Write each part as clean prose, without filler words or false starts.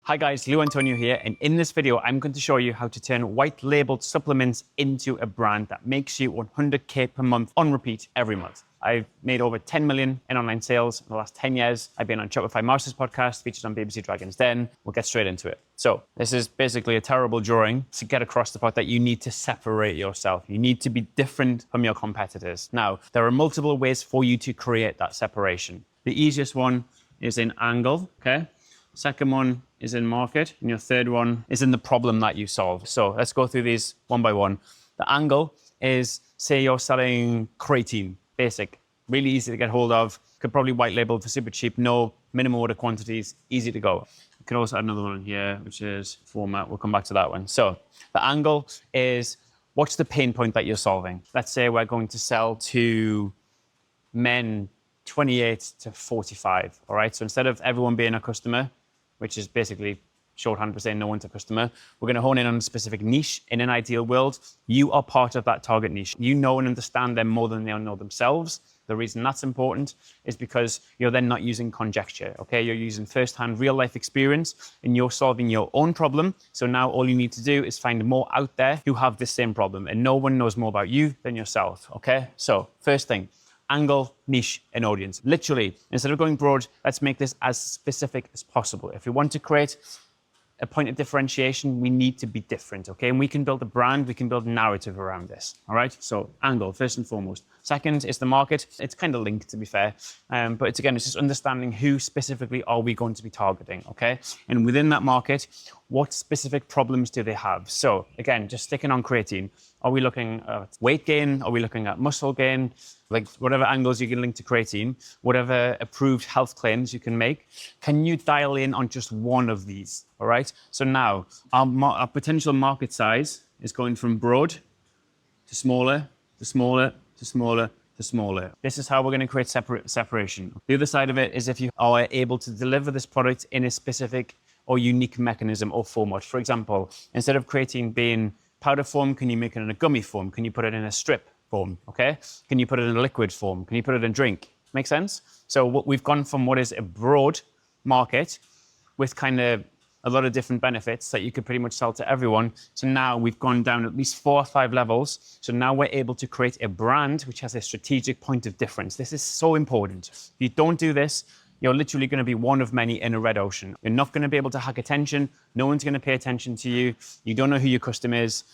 Hi guys, Lou Antonio here, and in this video, I'm going to show you how to turn white labeled supplements into a brand that makes you 100K per month on repeat every month. I've made over 10 million in online sales in the last 10 years. I've been on Shopify Masters podcast, featured on BBC Dragon's Den. We'll get straight into it. So this is basically a terrible drawing to get across the part that you need to separate yourself. You need to be different from your competitors. Now, there are multiple ways for you to create that separation. The easiest one is in angle, okay? Second one is in market, and your third one is in the problem that you solve. So let's go through these one by one. The angle is, say you're selling creatine, basic, really easy to get hold of, could probably white label for super cheap, no minimum order quantities, easy to go. You can also add another one here, which is format. We'll come back to that one. So the angle is, what's the pain point that you're solving? Let's say we're going to sell to men 28 to 45, all right? So instead of everyone being a customer, which is basically shorthand for saying no one's a customer, we're going to hone in on a specific niche. In an ideal world, you are part of that target niche. You know and understand them more than they know themselves. The reason that's important is because you're then not using conjecture, okay? You're using first-hand real-life experience and you're solving your own problem. So now all you need to do is find more out there who have the same problem, and no one knows more about you than yourself, okay? So first thing, angle, niche, and audience. Literally, instead of going broad, let's make this as specific as possible. If we want to create a point of differentiation, we need to be different, okay? And we can build a brand, we can build a narrative around this, all right? So angle, first and foremost. Second is the market. It's kind of linked, to be fair. But it's just understanding who specifically are we going to be targeting, okay? And within that market, what specific problems do they have? So again, just sticking on creatine. Are we looking at weight gain? Are we looking at muscle gain? Like whatever angles you can link to creatine, whatever approved health claims you can make, can you dial in on just one of these, all right? So now our potential market size is going from broad to smaller, to smaller, to smaller, to smaller. This is how we're going to create separation. The other side of it is if you are able to deliver this product in a specific or unique mechanism or format. For example, instead of creatine being powder form, can you make it in a gummy form? Can you put it in a strip form, okay? Can you put it in a liquid form? Can you put it in drink? Make sense? So we've gone from what is a broad market with kind of a lot of different benefits that you could pretty much sell to everyone. So now we've gone down at least 4 or 5 levels. So now we're able to create a brand which has a strategic point of difference. This is so important. If you don't do this, you're literally going to be one of many in a red ocean. You're not going to be able to hack attention. No one's going to pay attention to you. You don't know who your customer is.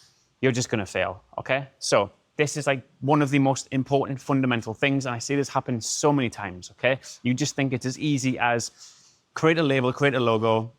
You're just going to fail, okay? So this is like one of the most important fundamental things. And I see this happen so many times, okay? You just think it's as easy as create a label, create a logo,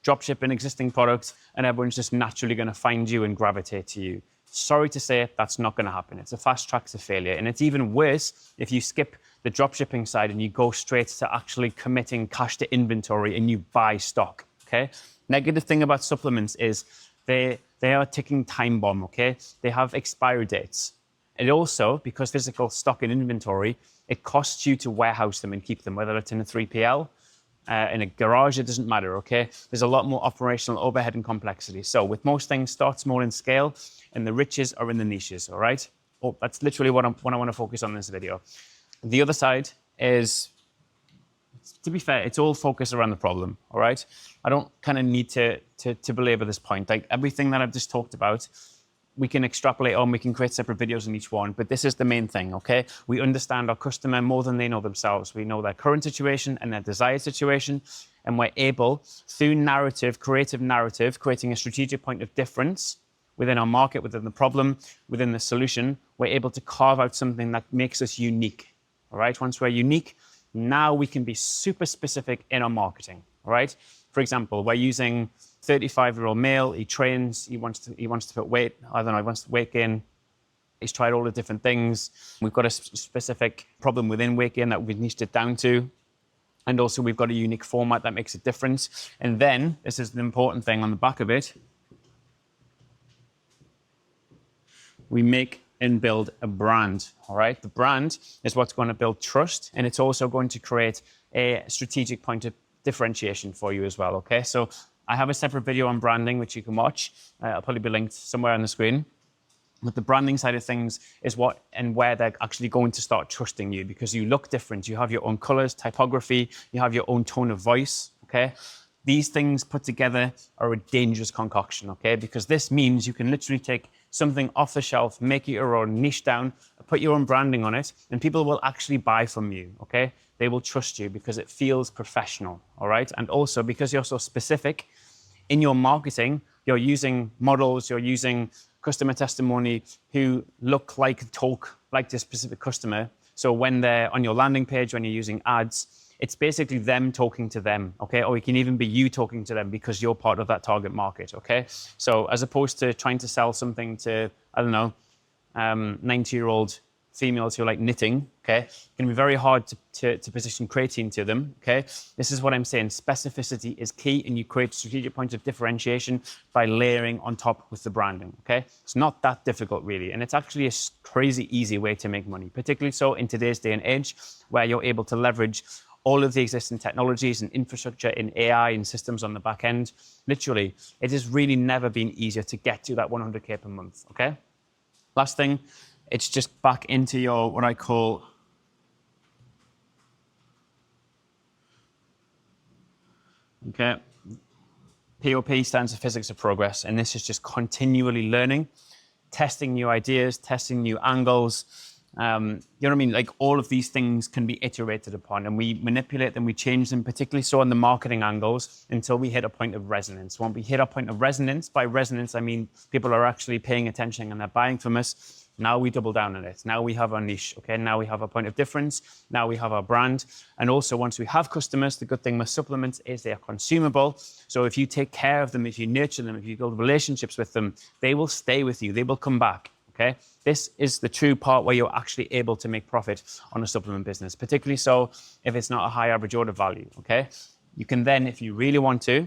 drop ship an existing product, and everyone's just naturally going to find you and gravitate to you. Sorry to say it, that's not going to happen. It's a fast track to failure. And it's even worse if you skip the dropshipping side and you go straight to actually committing cash to inventory and you buy stock, okay? Negative thing about supplements is they are a ticking time bomb, okay? They have expiry dates. And also, because physical stock and inventory, it costs you to warehouse them and keep them, whether it's in a 3PL, in a garage, it doesn't matter, okay? There's a lot more operational overhead and complexity. So with most things, start small in scale, and the riches are in the niches, all right? Oh, that's literally what I want to focus on in this video. The other side is, to be fair, it's all focused around the problem, all right? I don't kind of need to belabor this point. Like everything that I've just talked about, we can extrapolate on, we can create separate videos on each one, but this is the main thing, okay? We understand our customer more than they know themselves. We know their current situation and their desired situation, and we're able, through narrative, creative narrative, creating a strategic point of difference within our market, within the problem, within the solution, we're able to carve out something that makes us unique, all right? Once we're unique, now we can be super specific in our marketing, all right? For example, we're using 35-year-old male, he trains, he wants to put weight, I don't know, he wants to weight gain. He's tried all the different things. We've got a specific problem within weight gain that we've niched it down to. And also we've got a unique format that makes a difference. And then, this is the important thing on the back of it, we make and build a brand, all right? The brand is what's going to build trust, and it's also going to create a strategic point of differentiation for you as well, okay? So I have a separate video on branding, which you can watch. I'll probably be linked somewhere on the screen. But the branding side of things is what and where they're actually going to start trusting you, because you look different. You have your own colors, typography, you have your own tone of voice, okay? These things put together are a dangerous concoction, okay? Because this means you can literally take something off the shelf, make it your own, niche down, put your own branding on it, and people will actually buy from you, okay? They will trust you because it feels professional, all right? And also because you're so specific in your marketing, you're using models, you're using customer testimony who look like, talk like this specific customer. So when they're on your landing page, when you're using ads, it's basically them talking to them, okay? Or it can even be you talking to them because you're part of that target market, okay? So as opposed to trying to sell something to, I don't know, 90-year-old females who like knitting, okay? It can be very hard to position creatine to them, okay? This is what I'm saying. Specificity is key, and you create strategic points of differentiation by layering on top with the branding, okay? It's not that difficult, really, and it's actually a crazy easy way to make money, particularly so in today's day and age where you're able to leverage all of the existing technologies and infrastructure in AI and systems on the back end. Literally, it has really never been easier to get to that 100K per month, okay? Last thing, it's just back into your, what I call, okay, POP stands for physics of progress, and this is just continually learning, testing new ideas, testing new angles. You know what I mean? Like all of these things can be iterated upon, and we manipulate them, we change them, particularly so on the marketing angles, until we hit a point of resonance. When we hit a point of resonance, by resonance, I mean people are actually paying attention and they're buying from us. Now we double down on it. Now we have our niche, okay? Now we have a point of difference. Now we have our brand. And also once we have customers, the good thing with supplements is they are consumable. So if you take care of them, if you nurture them, if you build relationships with them, they will stay with you. They will come back, okay? This is the true part where you're actually able to make profit on a supplement business, particularly so if it's not a high average order value, okay? You can then, if you really want to,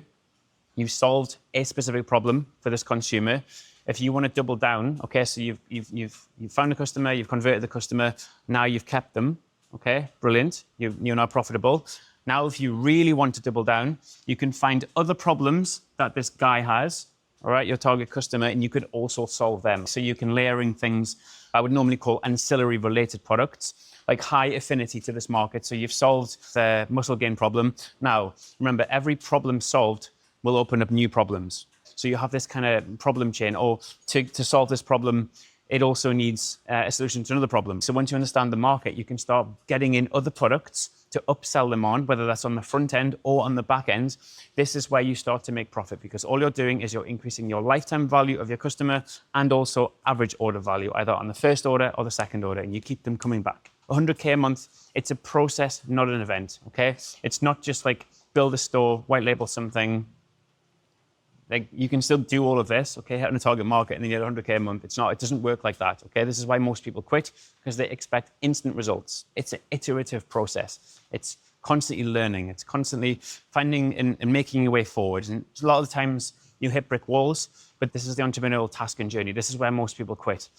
you've solved a specific problem for this consumer. If you want to double down, okay, so you've found a customer, you've converted the customer, now you've kept them, okay, brilliant, you're now profitable. Now, if you really want to double down, you can find other problems that this guy has, all right, your target customer, and you could also solve them. So you can layer in things I would normally call ancillary related products, like high affinity to this market. So you've solved the muscle gain problem. Now, remember, every problem solved will open up new problems. So you have this kind of problem chain, or to solve this problem, it also needs a solution to another problem. So once you understand the market, you can start getting in other products to upsell them on, whether that's on the front end or on the back end. This is where you start to make profit, because all you're doing is you're increasing your lifetime value of your customer and also average order value, either on the first order or the second order, and you keep them coming back. 100K a month, it's a process, not an event, okay? It's not just like build a store, white label something. Like you can still do all of this, okay, hit on a target market and then you get 100K a month. It doesn't work like that, okay? This is why most people quit, because they expect instant results. It's an iterative process. It's constantly learning. It's constantly finding and making your way forward. And a lot of the times you hit brick walls, but this is the entrepreneurial task and journey. This is where most people quit.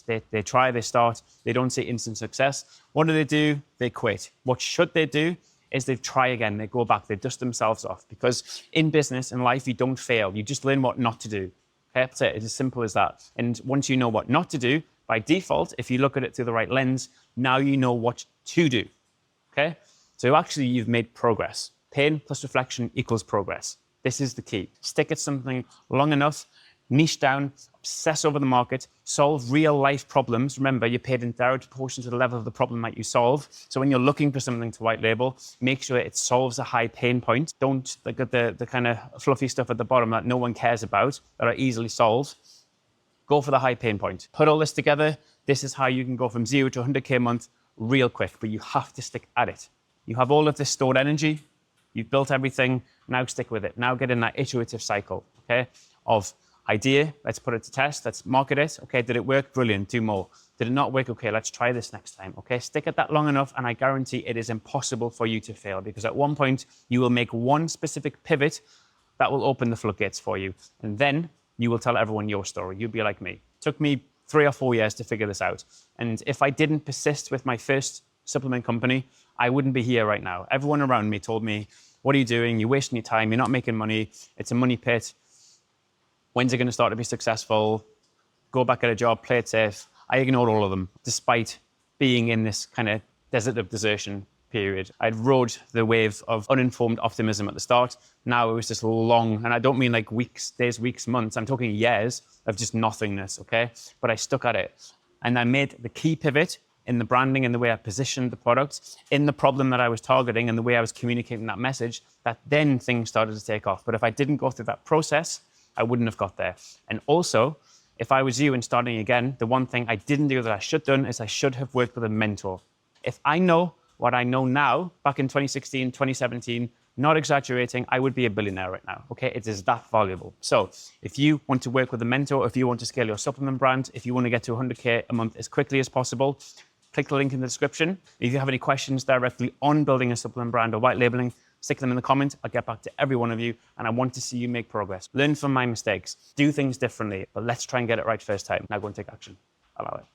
They try, they start, they don't see instant success. What do? They quit. What should they do? Is they try again, they go back, they dust themselves off. Because in business and life, you don't fail. You just learn what not to do. Okay, that's it. It's as simple as that. And once you know what not to do, by default, if you look at it through the right lens, now you know what to do. Okay? So actually, you've made progress. Pain plus reflection equals progress. This is the key. Stick at something long enough, niche down, obsess over the market, solve real life problems. Remember, you're paid in direct proportion to the level of the problem that you solve. So when you're looking for something to white label, make sure it solves a high pain point. Don't look at the kind of fluffy stuff at the bottom that no one cares about, that are easily solved. Go for the high pain point. Put all this together. This is how you can go from 0 to 100K a month real quick, but you have to stick at it. You have all of this stored energy. You've built everything. Now stick with it. Now get in that iterative cycle, okay, of idea, let's put it to test, let's market it. Okay, did it work? Brilliant, do more. Did it not work? Okay, let's try this next time. Okay, stick at that long enough and I guarantee it is impossible for you to fail, because at one point you will make one specific pivot that will open the floodgates for you. And then you will tell everyone your story. You'll be like me. It took me 3 or 4 years to figure this out. And if I didn't persist with my first supplement company, I wouldn't be here right now. Everyone around me told me, what are you doing? You're wasting your time. You're not making money. It's a money pit. When's it going to start to be successful? Go back at a job, play it safe. I ignored all of them, despite being in this kind of desert of desertion. period. I'd rode the wave of uninformed optimism at the start. Now it was just long, and I don't mean like weeks, days, weeks, months. I'm talking years of just nothingness, okay? But I stuck at it. And I made the key pivot in the branding and the way I positioned the product, in the problem that I was targeting and the way I was communicating that message, that then things started to take off. But if I didn't go through that process, I wouldn't have got there. And also, if I was you and starting again, the one thing I didn't do that I should have done is I should have worked with a mentor. If I know what I know now, back in 2016, 2017, not exaggerating, I would be a billionaire right now, okay? It is that valuable. So if you want to work with a mentor, if you want to scale your supplement brand, if you want to get to 100K a month as quickly as possible, click the link in the description. If you have any questions directly on building a supplement brand or white labeling, stick them in the comments. I'll get back to every one of you, and I want to see you make progress. Learn from my mistakes, do things differently, but let's try and get it right first time. Now go and take action. Allow it.